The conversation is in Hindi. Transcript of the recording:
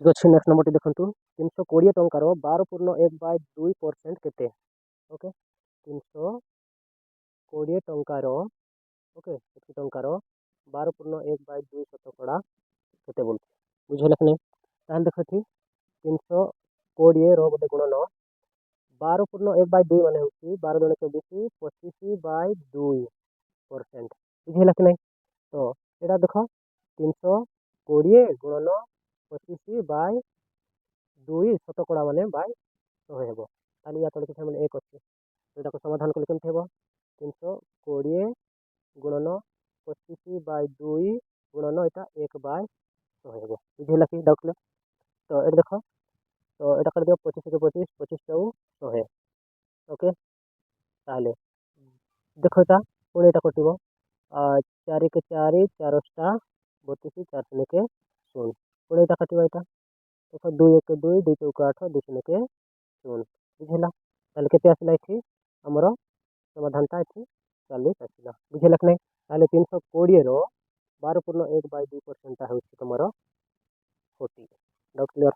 ठीक अच्छे नेक्स्ट नंबर देखु 320 टंकार 12.1/2% केते ओके 320 टंकार ओके टंकार 12.1/2 शतकड़ा केते बोल बुझेला कि नहीं ताहले देखथि 320 रो बोले गुणन 12.1/2 माने होची 12 दुणे 24 25/2% बुझेला कि नहीं तो एटा देखो 320 गुणन 25/2 शतकड़ा माने बाय 100 हेबो ताली या तले माने 1 अछि एटा को समाधान कले केमते हेबो 320 गुणन 25/2 गुणन एटा 1/100 हेबो बुझेला कि डाउट तो एटा देखो तो एटा कर दियो 25 के 25 25 चौ 100 ओके ताले देखो एटा पुणी एटा कटिबो 4 के 4 4टा 32 4 शून्य के 0 पुणी एटा कटिबो एटा देखो 2 1 2 2 चौका 8 2 शून्य के 0 बुझेला ताले केते आसला एठी हमरो समाधानटा एठी 40 आसला बुझेला कि नहीं ताले 320 रो 12.1/2% होछि तमरो 40 डाउट क्लियर।